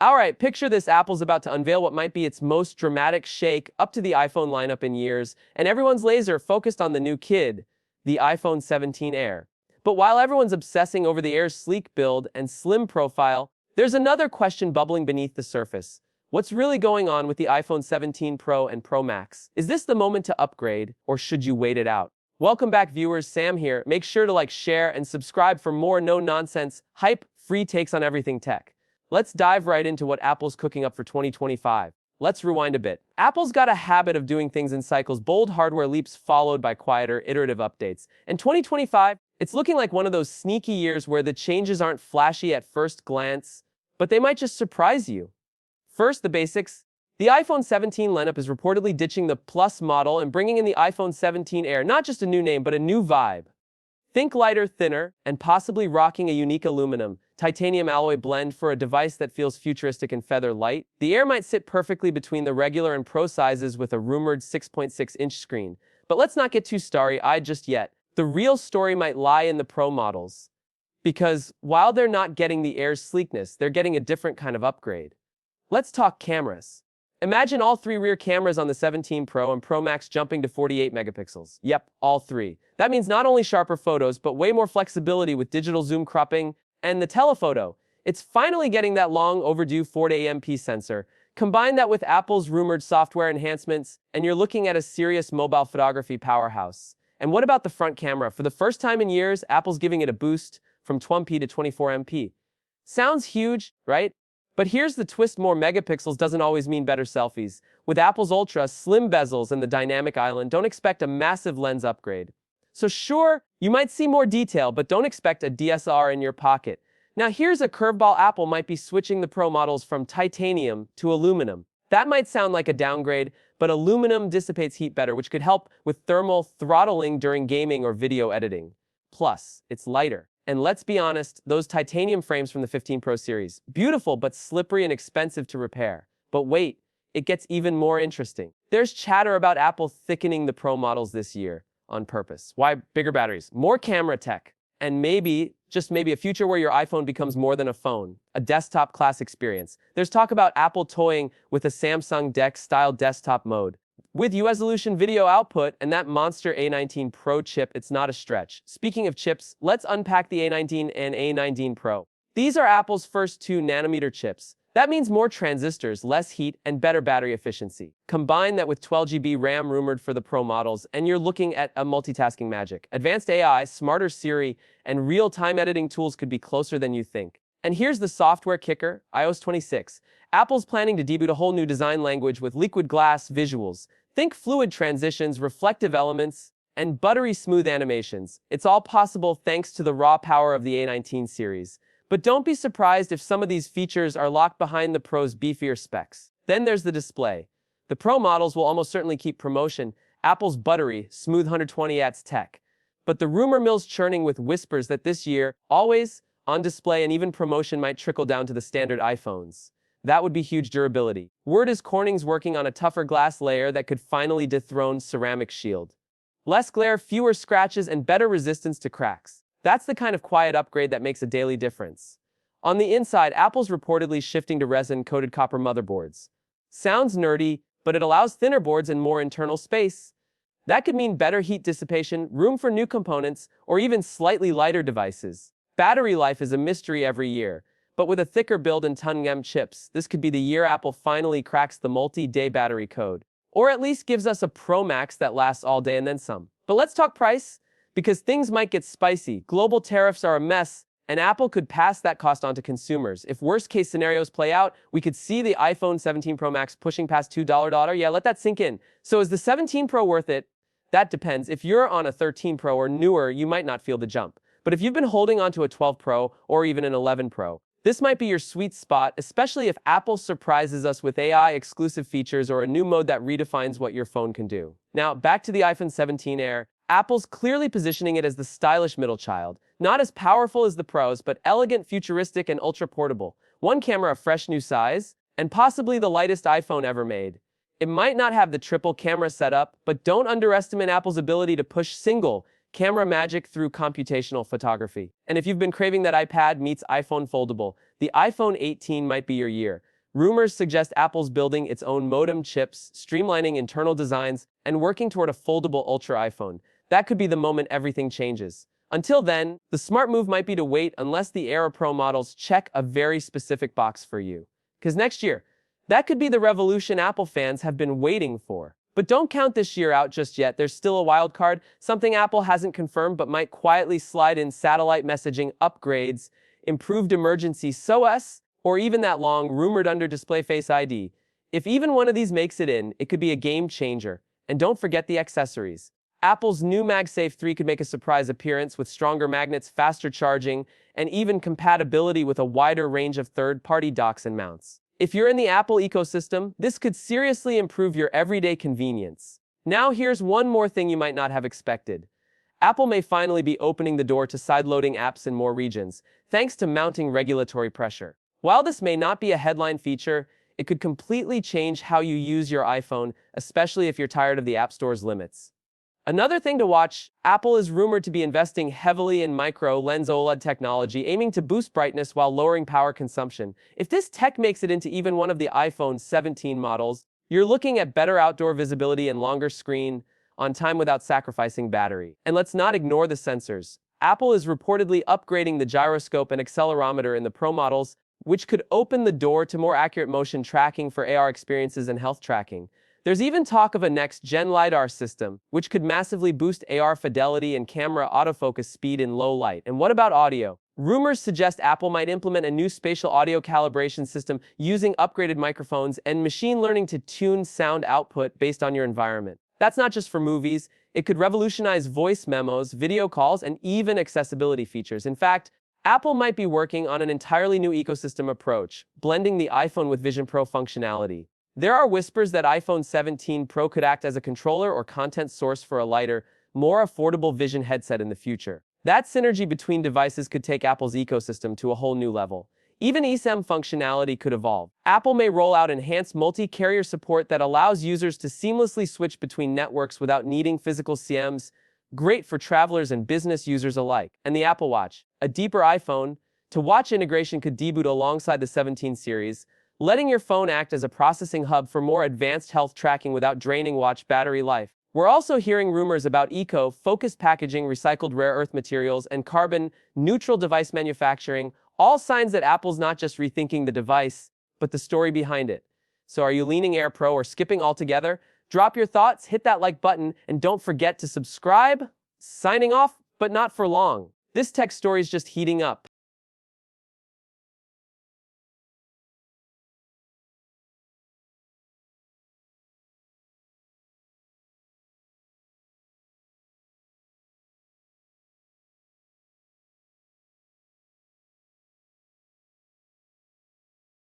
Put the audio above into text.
Alright, picture this: Apple's about to unveil what might be its most dramatic shake up to the iPhone lineup in years, and everyone's laser focused on the new kid, the iPhone 17 Air. But while everyone's obsessing over the Air's sleek build and slim profile, there's another question bubbling beneath the surface. What's really going on with the iPhone 17 Pro and Pro Max? Is this the moment to upgrade, or should you wait it out? Welcome back, viewers. Sam here. Make sure to like, share, and subscribe for more no-nonsense, hype-free takes on everything tech. Let's dive right into what Apple's cooking up for 2025. Let's rewind a bit. Apple's got a habit of doing things in cycles: bold hardware leaps followed by quieter, iterative updates. And 2025, it's looking like one of those sneaky years where the changes aren't flashy at first glance, but they might just surprise you. First, the basics. The iPhone 17 lineup is reportedly ditching the Plus model and bringing in the iPhone 17 Air, not just a new name, but a new vibe. Think lighter, thinner, and possibly rocking a unique aluminum, titanium alloy blend for a device that feels futuristic and feather light. The Air might sit perfectly between the regular and Pro sizes with a rumored 6.6-inch screen. But let's not get too starry-eyed just yet. The real story might lie in the Pro models. Because while they're not getting the Air's sleekness, they're getting a different kind of upgrade. Let's talk cameras. Imagine all three rear cameras on the 17 Pro and Pro Max jumping to 48 megapixels. Yep, all three. That means not only sharper photos, but way more flexibility with digital zoom cropping and the telephoto. It's finally getting that long overdue 4-AMP sensor. Combine that with Apple's rumored software enhancements, and you're looking at a serious mobile photography powerhouse. And what about the front camera? For the first time in years, Apple's giving it a boost from 20MP to 24MP. Sounds huge, right? But here's the twist: more megapixels doesn't always mean better selfies. With Apple's Ultra, slim bezels, and the dynamic island, don't expect a massive lens upgrade. So sure, you might see more detail, but don't expect a DSLR in your pocket. Now here's a curveball: Apple might be switching the Pro models from titanium to aluminum. That might sound like a downgrade, but aluminum dissipates heat better, which could help with thermal throttling during gaming or video editing. Plus, it's lighter. And let's be honest, those titanium frames from the 15 Pro series, beautiful but slippery and expensive to repair. But wait, it gets even more interesting. There's chatter about Apple thickening the Pro models this year on purpose. Why? Bigger batteries, more camera tech, and maybe, just maybe, a future where your iPhone becomes more than a phone, a desktop class experience. There's talk about Apple toying with a Samsung DeX-style desktop mode. With U-resolution video output and that monster A19 Pro chip, it's not a stretch. Speaking of chips, let's unpack the A19 and A19 Pro. These are Apple's first 2-nanometer chips. That means more transistors, less heat, and better battery efficiency. Combine that with 12GB RAM rumored for the Pro models, and you're looking at a multitasking magic. Advanced AI, smarter Siri, and real-time editing tools could be closer than you think. And here's the software kicker: iOS 26. Apple's planning to debut a whole new design language with liquid glass visuals. Think fluid transitions, reflective elements, and buttery smooth animations. It's all possible thanks to the raw power of the A19 series. But don't be surprised if some of these features are locked behind the Pro's beefier specs. Then there's the display. The Pro models will almost certainly keep promotion, Apple's buttery, smooth 120Hz tech. But the rumor mill's churning with whispers that this year, always on display and even promotion might trickle down to the standard iPhones. That would be huge durability. Word is Corning's working on a tougher glass layer that could finally dethrone ceramic shield. Less glare, fewer scratches, and better resistance to cracks. That's the kind of quiet upgrade that makes a daily difference. On the inside, Apple's reportedly shifting to resin-coated copper motherboards. Sounds nerdy, but it allows thinner boards and more internal space. That could mean better heat dissipation, room for new components, or even slightly lighter devices. Battery life is a mystery every year. But with a thicker build and tungsten chips, this could be the year Apple finally cracks the multi-day battery code. Or at least gives us a Pro Max that lasts all day and then some. But let's talk price, because things might get spicy. Global tariffs are a mess, and Apple could pass that cost on to consumers. If worst-case scenarios play out, we could see the iPhone 17 Pro Max pushing past $2. Yeah, let that sink in. So is the 17 Pro worth it? That depends. If you're on a 13 Pro or newer, you might not feel the jump. But if you've been holding on to a 12 Pro or even an 11 Pro, this might be your sweet spot, especially if Apple surprises us with AI-exclusive features or a new mode that redefines what your phone can do. Now, back to the iPhone 17 Air. Apple's clearly positioning it as the stylish middle child. Not as powerful as the Pros, but elegant, futuristic, and ultra-portable. One camera, a fresh new size, and possibly the lightest iPhone ever made. It might not have the triple camera setup, but don't underestimate Apple's ability to push single camera magic through computational photography. And if you've been craving that iPad meets iPhone foldable, the iPhone 18 might be your year. Rumors suggest Apple's building its own modem chips, streamlining internal designs, and working toward a foldable Ultra iPhone. That could be the moment everything changes. Until then, the smart move might be to wait unless the Era Pro models check a very specific box for you. Because next year, that could be the revolution Apple fans have been waiting for. But don't count this year out just yet. There's still a wild card, something Apple hasn't confirmed but might quietly slide in: satellite messaging upgrades, improved emergency SOS, or even that long rumored under-display Face ID. If even one of these makes it in, it could be a game changer. And don't forget the accessories. Apple's new MagSafe 3 could make a surprise appearance with stronger magnets, faster charging, and even compatibility with a wider range of third-party docks and mounts. If you're in the Apple ecosystem, this could seriously improve your everyday convenience. Now here's one more thing you might not have expected. Apple may finally be opening the door to sideloading apps in more regions, thanks to mounting regulatory pressure. While this may not be a headline feature, it could completely change how you use your iPhone, especially if you're tired of the App Store's limits. Another thing to watch, Apple is rumored to be investing heavily in micro-lens OLED technology, aiming to boost brightness while lowering power consumption. If this tech makes it into even one of the iPhone 17 models, you're looking at better outdoor visibility and longer screen on time without sacrificing battery. And let's not ignore the sensors. Apple is reportedly upgrading the gyroscope and accelerometer in the Pro models, which could open the door to more accurate motion tracking for AR experiences and health tracking. There's even talk of a next-gen LiDAR system, which could massively boost AR fidelity and camera autofocus speed in low light. And what about audio? Rumors suggest Apple might implement a new spatial audio calibration system using upgraded microphones and machine learning to tune sound output based on your environment. That's not just for movies. It could revolutionize voice memos, video calls, and even accessibility features. In fact, Apple might be working on an entirely new ecosystem approach, blending the iPhone with Vision Pro functionality. There are whispers that iPhone 17 Pro could act as a controller or content source for a lighter, more affordable Vision headset in the future. That synergy between devices could take Apple's ecosystem to a whole new level. Even eSIM functionality could evolve. Apple may roll out enhanced multi-carrier support that allows users to seamlessly switch between networks without needing physical SIMs, great for travelers and business users alike. And the Apple Watch, a deeper iPhone to watch integration, could debut alongside the 17 series, letting your phone act as a processing hub for more advanced health tracking without draining watch battery life. We're also hearing rumors about eco-focused packaging, recycled rare earth materials, and carbon-neutral device manufacturing, all signs that Apple's not just rethinking the device, but the story behind it. So are you leaning Air Pro or skipping altogether? Drop your thoughts, hit that like button, and don't forget to subscribe. Signing off, but not for long. This tech story is just heating up.